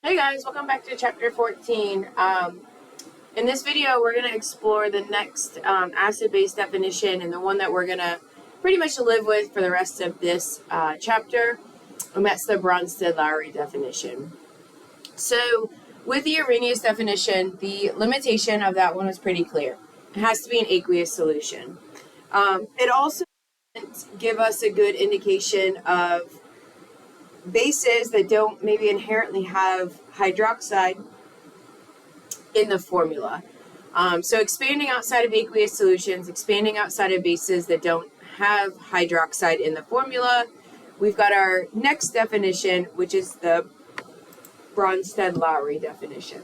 Hey guys, welcome back to chapter 14. In this video, we're going to explore the next acid-base definition and the one that we're going to pretty much live with for the rest of this chapter, and that's the Bronsted Lowery definition. So with the Arrhenius definition, the limitation of that one was pretty clear. It has to be an aqueous solution. It also doesn't give us a good indication of bases that don't maybe inherently have hydroxide in the formula. So expanding outside of aqueous solutions, expanding outside of bases that don't have hydroxide in the formula, we've got our next definition, which is the Bronsted Lowery definition.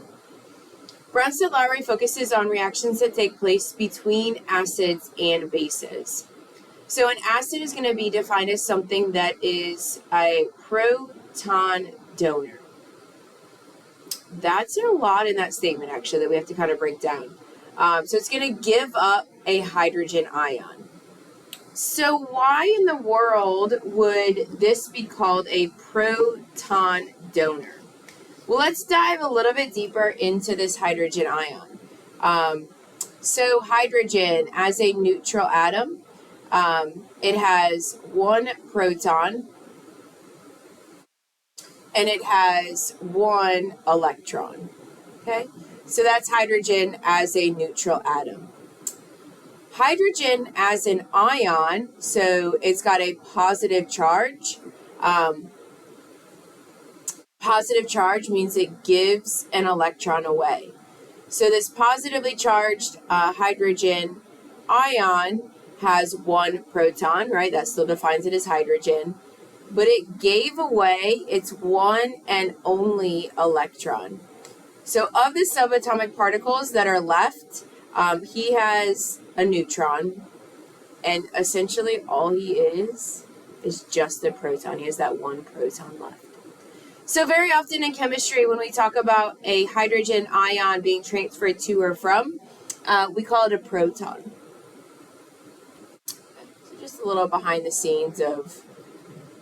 Bronsted Lowery focuses on reactions that take place between acids and bases. So an acid is going to be defined as something that is a proton donor. That's a lot in that statement, actually, that we have to kind of break down. So it's going to give up a hydrogen ion. So why in the world would this be called a proton donor? Well, let's dive a little bit deeper into this hydrogen ion. So hydrogen as a neutral atom, it has one proton and it has one electron. Okay, so that's hydrogen as a neutral atom. Hydrogen as an ion, so it's got a positive charge. Positive charge means it gives an electron away. So this positively charged hydrogen ion has one proton, right? That still defines it as hydrogen. But it gave away its one and only electron. So of the subatomic particles that are left, he has a neutron. And essentially all he is just a proton. He has that one proton left. So very often in chemistry, when we talk about a hydrogen ion being transferred to or from, we call it a proton. Just a little behind the scenes of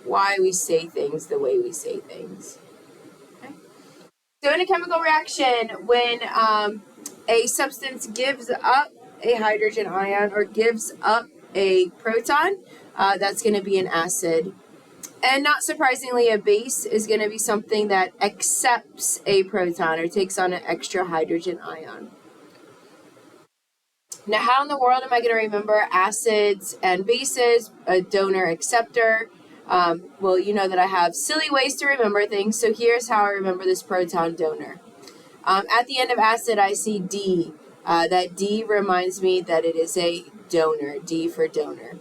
why we say things the way we say things. Okay. So in a chemical reaction, when a substance gives up a hydrogen ion or gives up a proton, that's going to be an acid. And not surprisingly, a base is going to be something that accepts a proton or takes on an extra hydrogen ion. Now, how in the world am I going to remember acids and bases, a donor, acceptor? Well, you know that I have silly ways to remember things, so here's how I remember this proton donor. At the end of acid, I see D. That D reminds me that it is a donor, D for donor.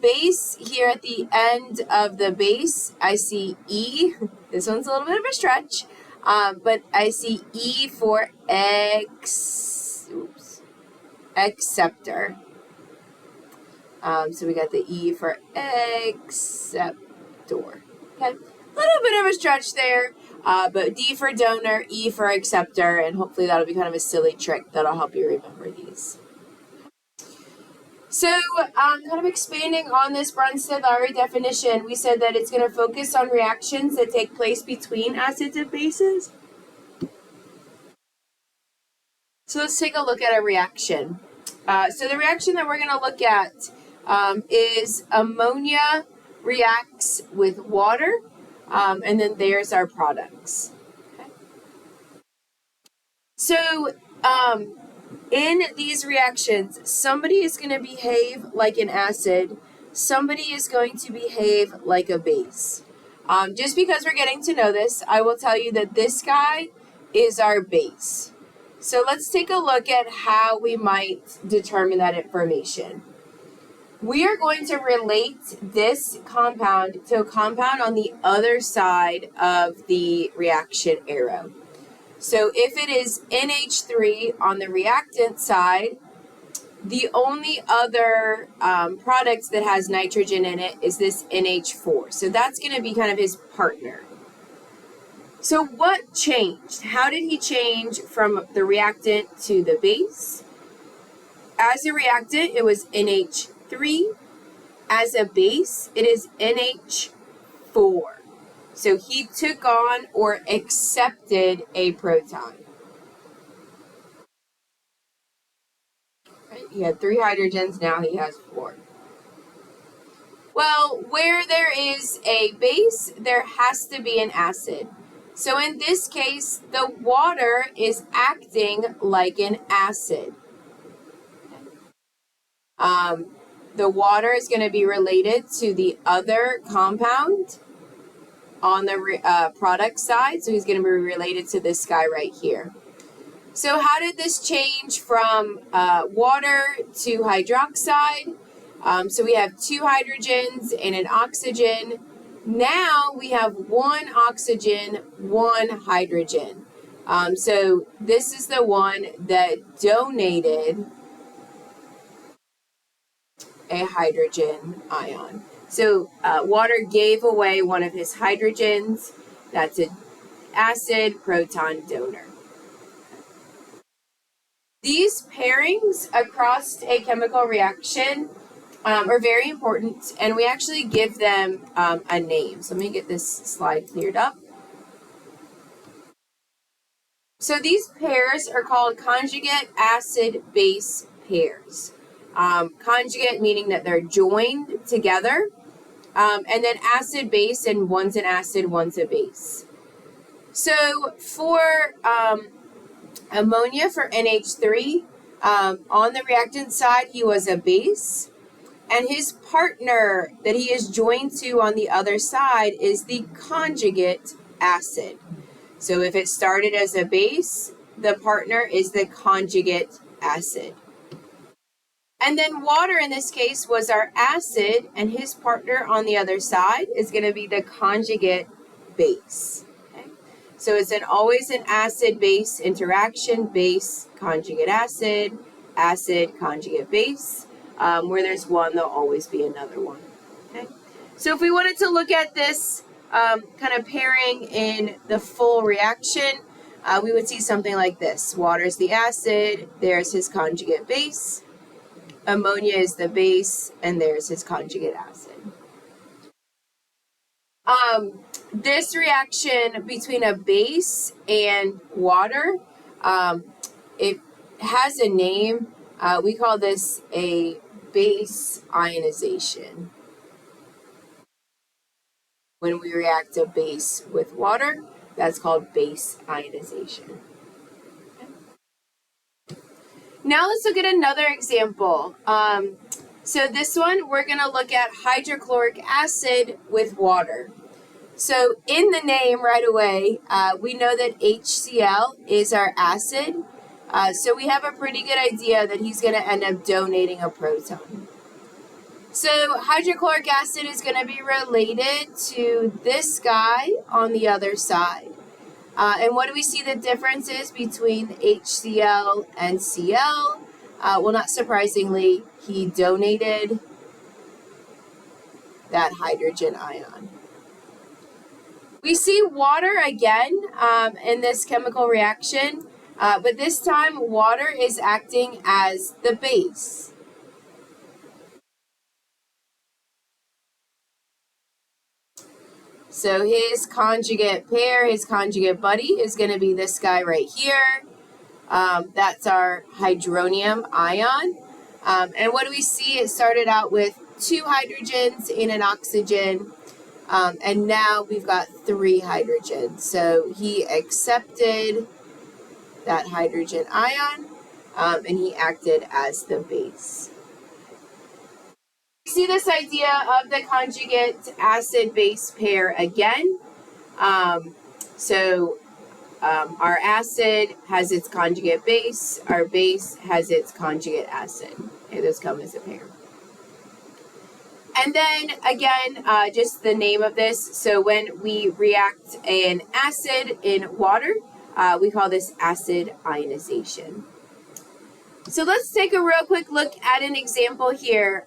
Base, here at the end of the base, I see E. This one's a little bit of a stretch, but I see E for acceptor. So we got the E for acceptor. Okay, a little bit of a stretch there, but D for donor, E for acceptor, and hopefully that'll be kind of a silly trick that'll help you remember these. So, kind of expanding on this Bronsted Lowery definition, we said that it's going to focus on reactions that take place between acids and bases. So let's take a look at a reaction. So the reaction that we're going to look at is ammonia reacts with water, and then there's our products. Okay. So, in these reactions, somebody is going to behave like an acid, somebody is going to behave like a base. Just because we're getting to know this, I will tell you that this guy is our base. So let's take a look at how we might determine that information. We are going to relate this compound to a compound on the other side of the reaction arrow. So if it is NH3 on the reactant side, the only other product that has nitrogen in it is this NH4. So that's going to be kind of his partner. So what changed? How did he change from the reactant to the base? As a reactant, it was NH3. As a base, it is NH4. So he took on or accepted a proton. Right? He had 3 hydrogens, now he has 4. Well, where there is a base, there has to be an acid. So in this case, the water is acting like an acid. The water is going to be related to the other compound on the product side. So he's going to be related to this guy right here. So how did this change from water to hydroxide? So we have 2 hydrogens and an oxygen. Now we have 1 oxygen, 1 hydrogen. So this is the one that donated a hydrogen ion. So water gave away one of his hydrogens. That's an acid proton donor. These pairings across a chemical reaction are very important, and we actually give them a name. So let me get this slide cleared up. So these pairs are called conjugate acid-base pairs. Conjugate meaning that they're joined together, and then acid-base, and one's an acid, one's a base. So for ammonia, for NH3, on the reactant side, he was a base. And his partner that he is joined to on the other side is the conjugate acid. So if it started as a base, the partner is the conjugate acid. And then water in this case was our acid, and his partner on the other side is going to be the conjugate base. Okay? So it's always an acid-base interaction, base, conjugate acid, acid, conjugate base. Where there's one, there'll always be another one. Okay? So if we wanted to look at this kind of pairing in the full reaction, we would see something like this. Water is the acid, there's his conjugate base. Ammonia is the base, and there's his conjugate acid. This reaction between a base and water, it has a name. We call this a base ionization. When we react a base with water, that's called base ionization. Now let's look at another example. So this one, we're going to look at hydrochloric acid with water. So in the name right away, we know that HCl is our acid. So we have a pretty good idea that he's going to end up donating a proton. So hydrochloric acid is going to be related to this guy on the other side. And what do we see the difference is between HCl and Cl? Well, not surprisingly, he donated that hydrogen ion. We see water again in this chemical reaction, but this time water is acting as the base. So his conjugate pair, his conjugate buddy, is going to be this guy right here. That's our hydronium ion. And what do we see? It started out with 2 hydrogens and an oxygen. And now we've got 3 hydrogens. So he accepted that hydrogen ion, and he acted as the base. See this idea of the conjugate acid-base pair again. Our acid has its conjugate base. Our base has its conjugate acid. Okay, those come as a pair. And then again, just the name of this. So when we react an acid in water, we call this acid ionization. So let's take a real quick look at an example here.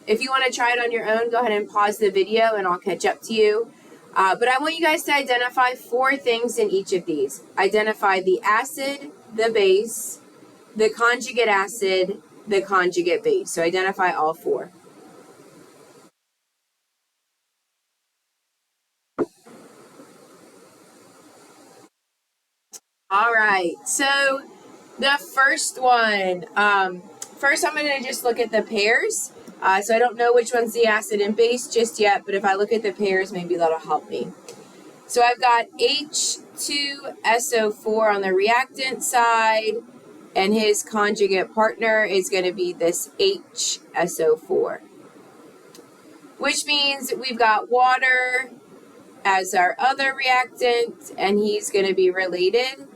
If you want to try it on your own, go ahead and pause the video and I'll catch up to you. But I want you guys to identify 4 things in each of these. Identify the acid, the base, the conjugate acid, the conjugate base. So identify all 4. All right, so the first one, first I'm going to just look at the pairs. So I don't know which one's the acid and base just yet, but if I look at the pairs, maybe that'll help me. So I've got H2SO4 on the reactant side, and his conjugate partner is going to be this HSO4, which means we've got water as our other reactant, and he's going to be related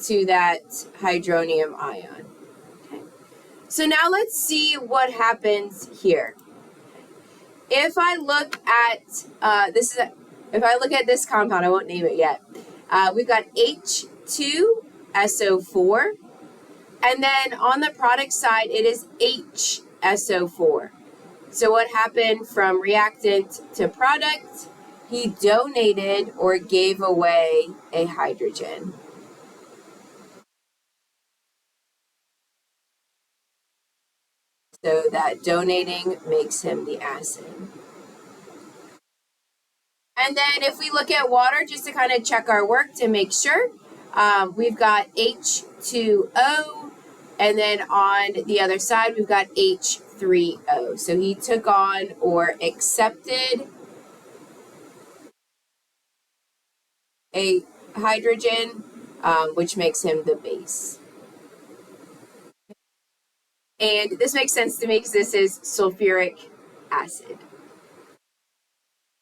to that hydronium ion. Okay. So now let's see what happens here. If I look at if I look at this compound, I won't name it yet. We've got H2SO4, and then on the product side, it is HSO4. So what happened from reactant to product? He donated or gave away a hydrogen. So that donating makes him the acid. And then if we look at water, just to kind of check our work to make sure, we've got H2O, and then on the other side, we've got H3O. So he took on or accepted a hydrogen, which makes him the base. And this makes sense to me because this is sulfuric acid.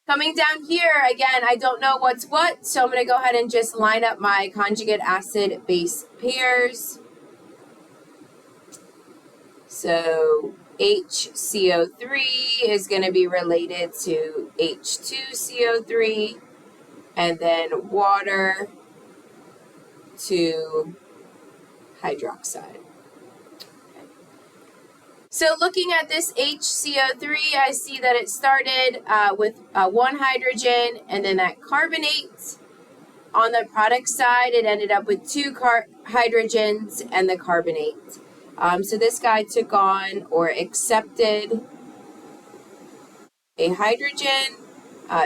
Coming down here, again, I don't know what's what, so I'm going to go ahead and just line up my conjugate acid base pairs. So HCO3 is going to be related to H2CO3, and then water to hydroxide. So looking at this HCO3, I see that it started with one hydrogen and then that carbonate. On the product side, it ended up with two hydrogens and the carbonate. So this guy took on or accepted a hydrogen.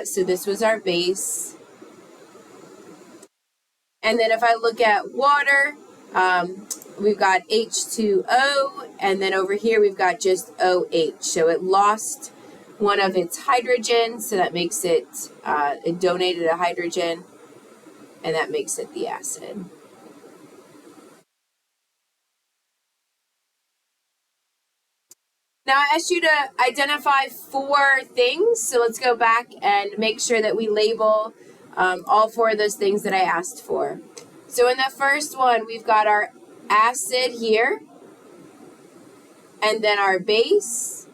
So this was our base. And then if I look at water, we've got H2O, and then over here we've got just OH. So it lost one of its hydrogens, so that makes it, it donated a hydrogen, and that makes it the acid. Now I asked you to identify 4 things, so let's go back and make sure that we label all 4 of those things that I asked for. So in the first one, we've got our acid here, and then our base.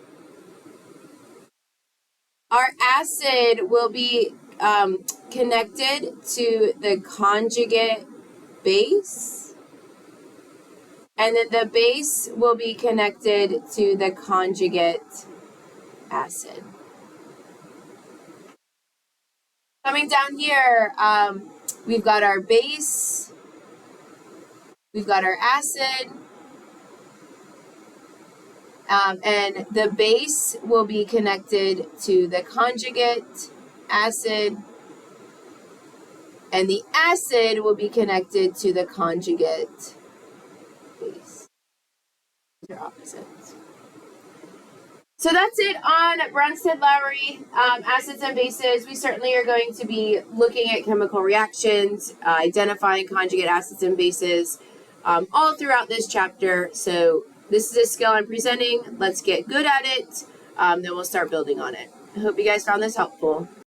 Our acid will be connected to the conjugate base, and then the base will be connected to the conjugate acid. Coming down here, we've got our base, we've got our acid, and the base will be connected to the conjugate acid, and the acid will be connected to the conjugate base. These are opposites. So that's it on Bronsted Lowery, acids and bases. We certainly are going to be looking at chemical reactions, identifying conjugate acids and bases, all throughout this chapter. So this is a skill I'm presenting. Let's get good at it. Then we'll start building on it. I hope you guys found this helpful.